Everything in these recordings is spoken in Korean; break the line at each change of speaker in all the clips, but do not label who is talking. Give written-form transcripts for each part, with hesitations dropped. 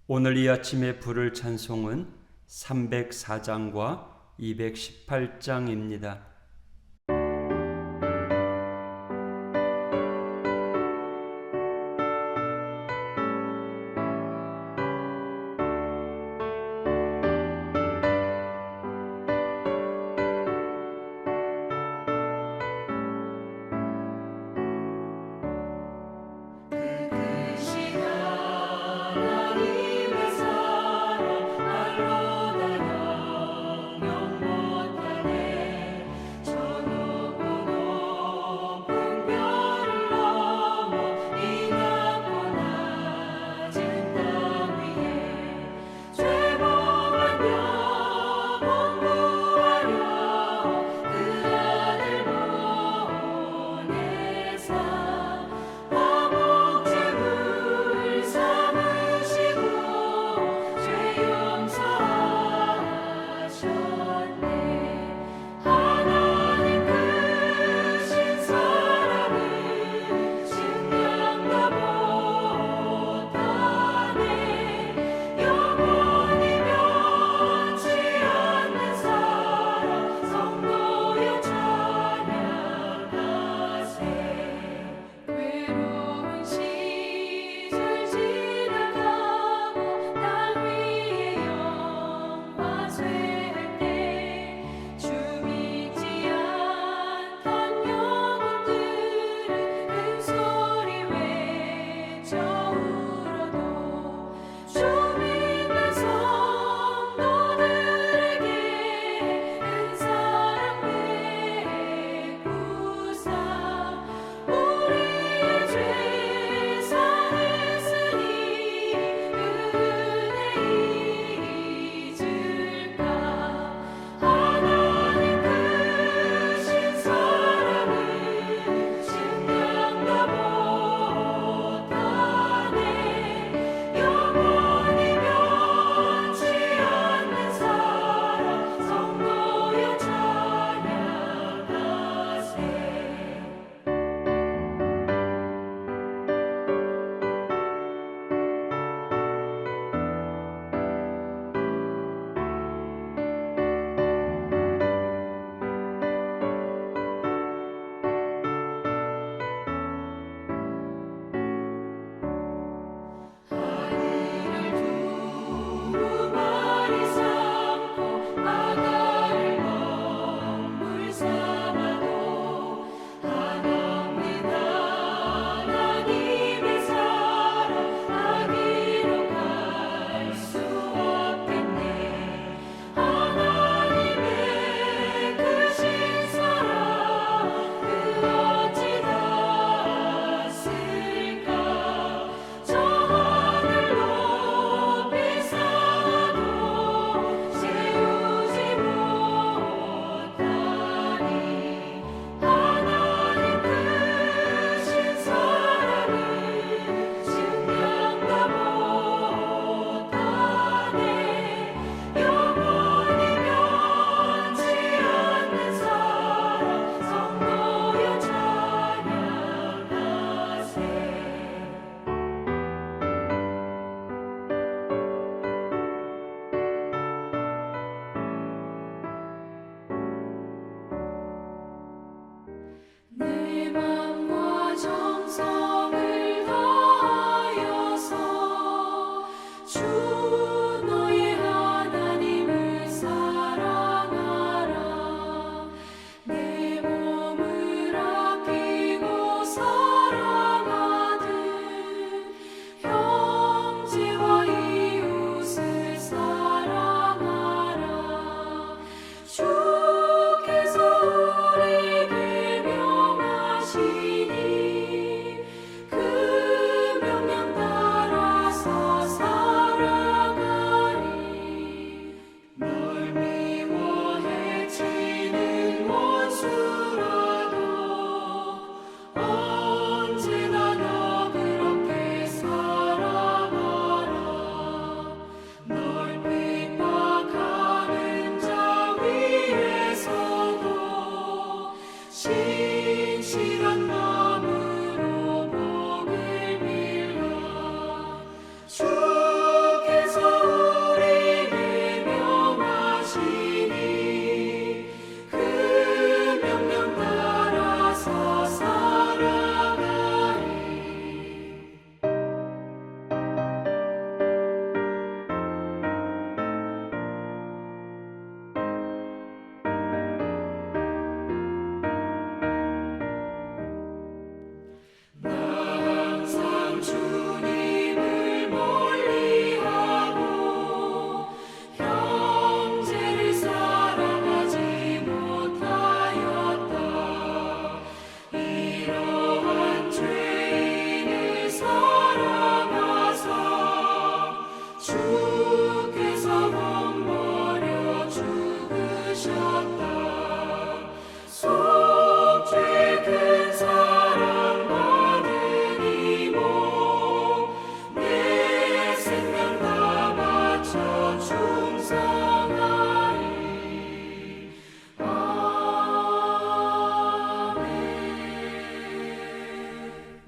오늘 이 아침에 부를 찬송은 304장과 218장입니다.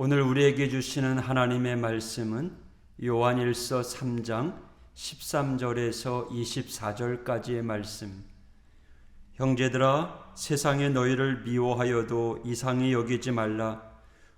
오늘 우리에게 주시는 하나님의 말씀은 요한일서 3장 13절에서 24절까지의 말씀. 형제들아, 세상에 너희를 미워하여도 이상히 여기지 말라.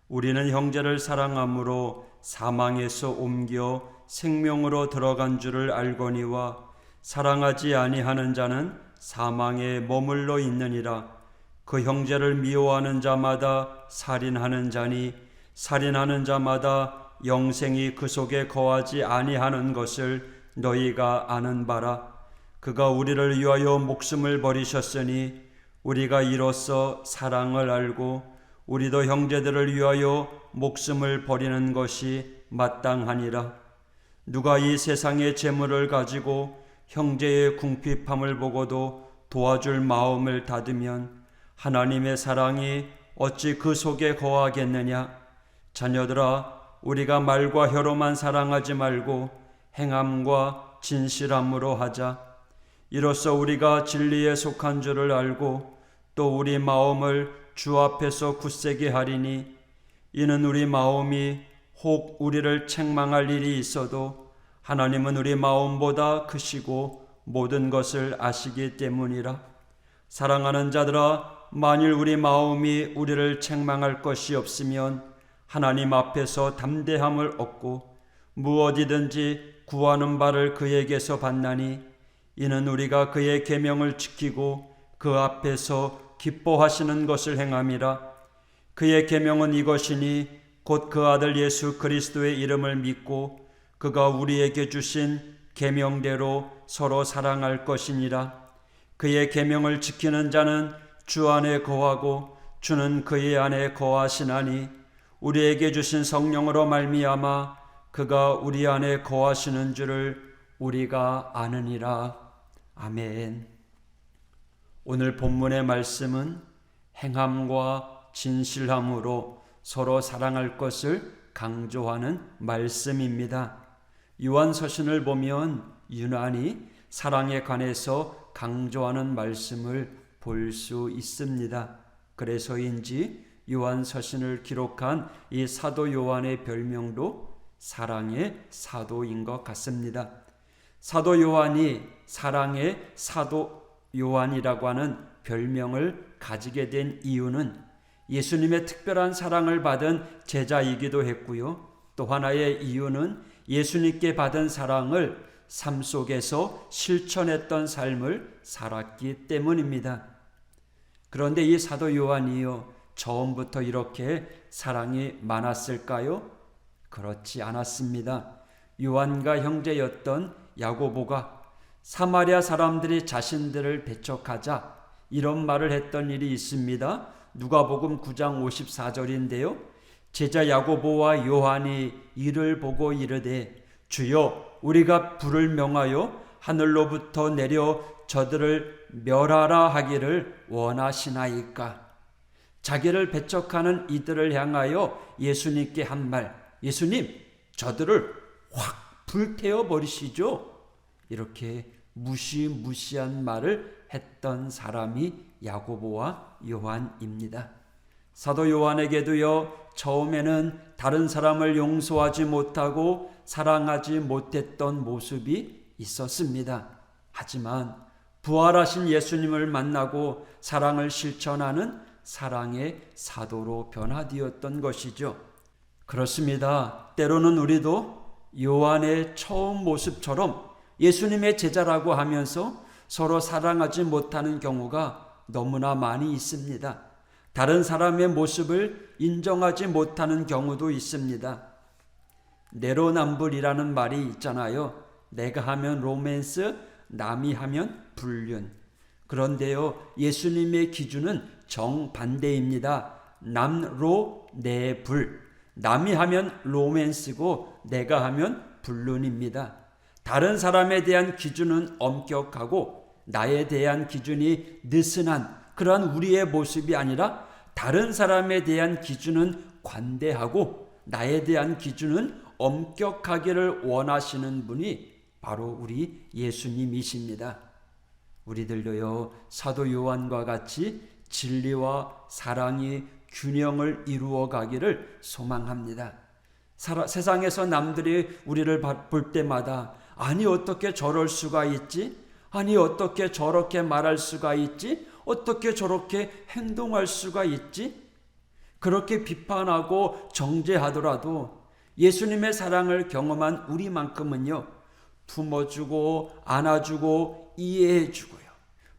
우리는 형제를 사랑함으로 사망에서 옮겨 생명으로 들어간 줄을 알거니와 사랑하지 아니하는 자는 사망에 머물러 있느니라. 그 형제를 미워하는 자마다 살인하는 자니 살인하는 자마다 영생이 그 속에 거하지 아니하는 것을 너희가 아는 바라. 그가 우리를 위하여 목숨을 버리셨으니 우리가 이로써 사랑을 알고 우리도 형제들을 위하여 목숨을 버리는 것이 마땅하니라. 누가 이 세상의 재물을 가지고 형제의 궁핍함을 보고도 도와줄 마음을 닫으면 하나님의 사랑이 어찌 그 속에 거하겠느냐. 자녀들아, 우리가 말과 혀로만 사랑하지 말고 행함과 진실함으로 하자. 이로써 우리가 진리에 속한 줄을 알고 또 우리 마음을 주 앞에서 굳세게 하리니 이는 우리 마음이 혹 우리를 책망할 일이 있어도 하나님은 우리 마음보다 크시고 모든 것을 아시기 때문이라. 사랑하는 자들아, 만일 우리 마음이 우리를 책망할 것이 없으면 하나님 앞에서 담대함을 얻고 무엇이든지 구하는 바를 그에게서 받나니 이는 우리가 그의 계명을 지키고 그 앞에서 기뻐하시는 것을 행함이라. 그의 계명은 이것이니 곧 그 아들 예수 그리스도의 이름을 믿고 그가 우리에게 주신 계명대로 서로 사랑할 것이니라. 그의 계명을 지키는 자는 주 안에 거하고 주는 그의 안에 거하시나니 우리에게 주신 성령으로 말미암아 그가 우리 안에 거하시는 줄을 우리가 아느니라. 아멘. 오늘 본문의 말씀은 행함과 진실함으로 서로 사랑할 것을 강조하는 말씀입니다. 요한 서신을 보면 유난히 사랑에 관해서 강조하는 말씀을 볼 수 있습니다. 그래서인지 요한 서신을 기록한 이 사도 요한의 별명도 사랑의 사도인 것 같습니다. 사도 요한이 사랑의 사도 요한이라고 하는 별명을 가지게 된 이유는 예수님의 특별한 사랑을 받은 제자이기도 했고요. 또 하나의 이유는 예수님께 받은 사랑을 삶 속에서 실천했던 삶을 살았기 때문입니다. 그런데 이 사도 요한이요, 처음부터 이렇게 사랑이 많았을까요? 그렇지 않았습니다. 요한과 형제였던 야고보가 사마리아 사람들이 자신들을 배척하자 이런 말을 했던 일이 있습니다. 누가복음 9장 54절인데요. 제자 야고보와 요한이 이를 보고 이르되 주여, 우리가 불을 명하여 하늘로부터 내려 저들을 멸하라 하기를 원하시나이까. 자기를 배척하는 이들을 향하여 예수님께 한 말, 예수님, 저들을 확 불태워 버리시죠. 이렇게 무시무시한 말을 했던 사람이 야고보와 요한입니다. 사도 요한에게도요, 처음에는 다른 사람을 용서하지 못하고 사랑하지 못했던 모습이 있었습니다. 하지만 부활하신 예수님을 만나고 사랑을 실천하는 사랑의 사도로 변화되었던 것이죠. 그렇습니다. 때로는 우리도 요한의 처음 모습처럼 예수님의 제자라고 하면서 서로 사랑하지 못하는 경우가 너무나 많이 있습니다. 다른 사람의 모습을 인정하지 못하는 경우도 있습니다. 내로남불이라는 말이 있잖아요. 내가 하면 로맨스, 남이 하면 불륜. 그런데요, 예수님의 기준은 정반대입니다. 남로, 내불. 남이 하면 로맨스고 내가 하면 불륜입니다. 다른 사람에 대한 기준은 엄격하고 나에 대한 기준이 느슨한 그러한 우리의 모습이 아니라 다른 사람에 대한 기준은 관대하고 나에 대한 기준은 엄격하기를 원하시는 분이 바로 우리 예수님이십니다. 우리들도요, 사도 요한과 같이 진리와 사랑이 균형을 이루어 가기를 소망합니다. 세상에서 남들이 우리를 볼 때마다 아니 어떻게 저럴 수가 있지? 아니 어떻게 저렇게 말할 수가 있지? 어떻게 저렇게 행동할 수가 있지? 그렇게 비판하고 정죄하더라도 예수님의 사랑을 경험한 우리만큼은요, 품어주고 안아주고 이해해주고요,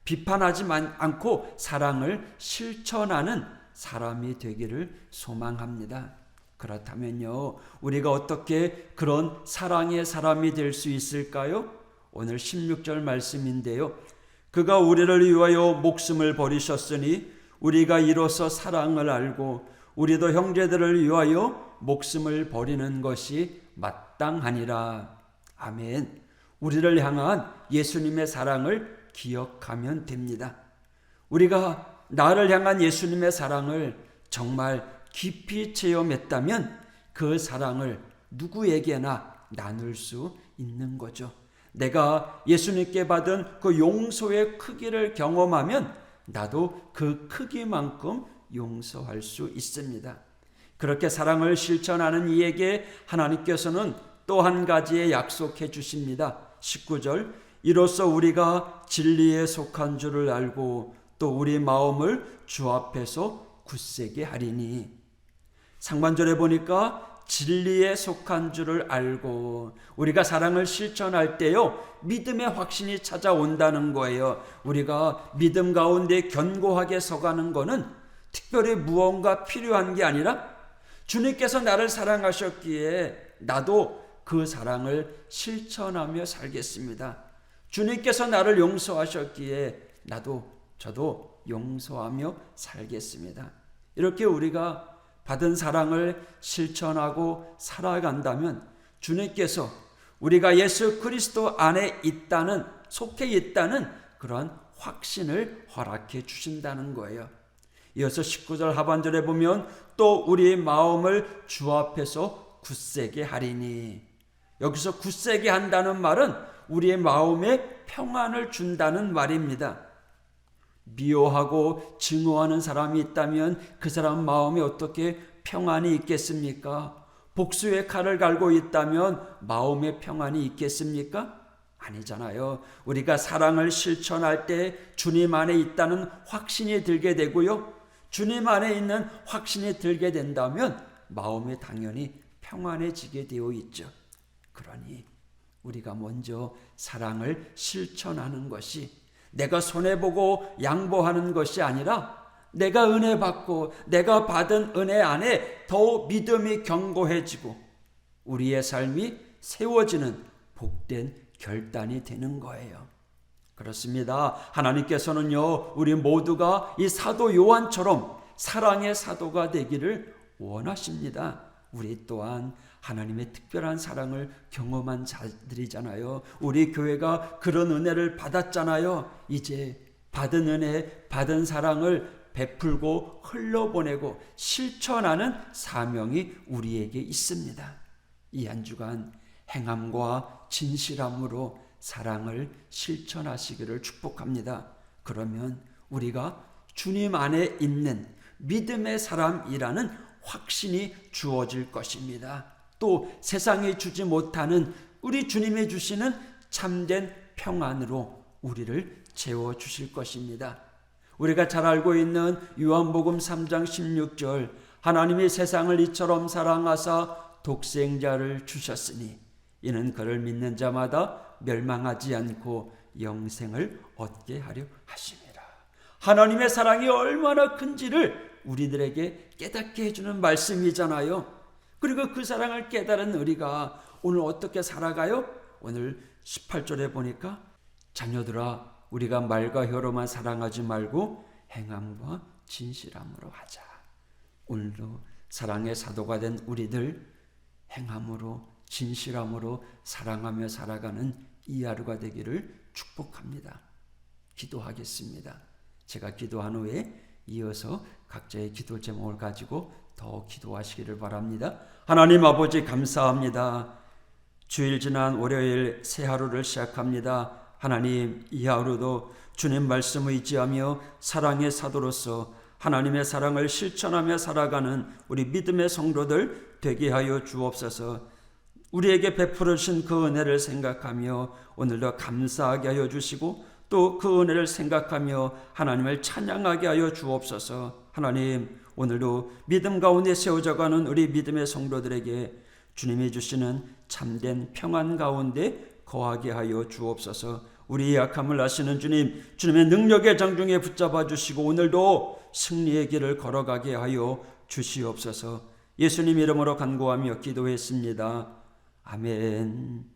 비판하지 않고 사랑을 실천하는 사람이 되기를 소망합니다. 그렇다면요, 우리가 어떻게 그런 사랑의 사람이 될 수 있을까요? 오늘 16절 말씀인데요. 그가 우리를 위하여 목숨을 버리셨으니 우리가 이로써 사랑을 알고 우리도 형제들을 위하여 목숨을 버리는 것이 마땅하니라. 아멘. 우리를 향한 예수님의 사랑을 기억하면 됩니다. 우리가 나를 향한 예수님의 사랑을 정말 깊이 체험했다면 그 사랑을 누구에게나 나눌 수 있는 거죠. 내가 예수님께 받은 그 용서의 크기를 경험하면 나도 그 크기만큼 용서할 수 있습니다. 그렇게 사랑을 실천하는 이에게 하나님께서는 또 한 가지의 약속해 주십니다. 19절, 이로써 우리가 진리에 속한 줄을 알고 또 우리 마음을 주 앞에서 굳세게 하리니. 상반절에 보니까 진리에 속한 줄을 알고, 우리가 사랑을 실천할 때요, 믿음의 확신이 찾아온다는 거예요. 우리가 믿음 가운데 견고하게 서가는 거는 특별히 무언가 필요한 게 아니라 주님께서 나를 사랑하셨기에 나도 그 사랑을 실천하며 살겠습니다. 주님께서 나를 용서하셨기에 저도 용서하며 살겠습니다. 이렇게 우리가 받은 사랑을 실천하고 살아간다면 주님께서 우리가 예수 그리스도 안에 속해 있다는 그러한 확신을 허락해 주신다는 거예요. 이어서 19절 하반절에 보면 또 우리 마음을 주 앞에서 굳세게 하리니. 여기서 굳세게 한다는 말은 우리의 마음에 평안을 준다는 말입니다. 미워하고 증오하는 사람이 있다면 그 사람 마음에 어떻게 평안이 있겠습니까? 복수의 칼을 갈고 있다면 마음에 평안이 있겠습니까? 아니잖아요. 우리가 사랑을 실천할 때 주님 안에 있다는 확신이 들게 되고요, 주님 안에 있는 확신이 들게 된다면 마음에 당연히 평안해지게 되어 있죠. 그러니 우리가 먼저 사랑을 실천하는 것이 내가 손해보고 양보하는 것이 아니라 내가 은혜 받고 내가 받은 은혜 안에 더 믿음이 견고해지고 우리의 삶이 세워지는 복된 결단이 되는 거예요. 그렇습니다. 하나님께서는요, 우리 모두가 이 사도 요한처럼 사랑의 사도가 되기를 원하십니다. 우리 또한 하나님의 특별한 사랑을 경험한 자들이잖아요. 우리 교회가 그런 은혜를 받았잖아요. 이제 받은 은혜, 받은 사랑을 베풀고 흘러보내고 실천하는 사명이 우리에게 있습니다. 이 한 주간 행함과 진실함으로 사랑을 실천하시기를 축복합니다. 그러면 우리가 주님 안에 있는 믿음의 사람이라는 확신이 주어질 것입니다. 또 세상이 주지 못하는 우리 주님이 주시는 참된 평안으로 우리를 채워주실 것입니다. 우리가 잘 알고 있는 요한복음 3장 16절, 하나님이 세상을 이처럼 사랑하사 독생자를 주셨으니 이는 그를 믿는 자마다 멸망하지 않고 영생을 얻게 하려 하심이라. 하나님의 사랑이 얼마나 큰지를 우리들에게 깨닫게 해주는 말씀이잖아요. 그리고 그 사랑을 깨달은 우리가 오늘 어떻게 살아가요? 오늘 18절에 보니까 자녀들아 우리가 말과 혀로만 사랑하지 말고 행함과 진실함으로 하자. 오늘도 사랑의 사도가 된 우리들 행함으로 진실함으로 사랑하며 살아가는 이 하루가 되기를 축복합니다. 기도하겠습니다. 제가 기도한 후에 이어서 각자의 기도 제목을 가지고 더 기도하시기를 바랍니다. 하나님 아버지 감사합니다. 주일 지난 월요일 새 하루를 시작합니다. 하나님 이 하루도 주님 말씀을 의지하며 사랑의 사도로서 하나님의 사랑을 실천하며 살아가는 우리 믿음의 성도들 되게 하여 주옵소서. 우리에게 베풀으신 그 은혜를 생각하며 오늘도 감사하게 하여 주시고 또 그 은혜를 생각하며 하나님을 찬양하게 하여 주옵소서. 하나님, 오늘도 믿음 가운데 세워져가는 우리 믿음의 성도들에게 주님이 주시는 참된 평안 가운데 거하게 하여 주옵소서. 우리의 약함을 아시는 주님, 주님의 능력의 장중에 붙잡아 주시고 오늘도 승리의 길을 걸어가게 하여 주시옵소서. 예수님 이름으로 간구하며 기도했습니다. 아멘.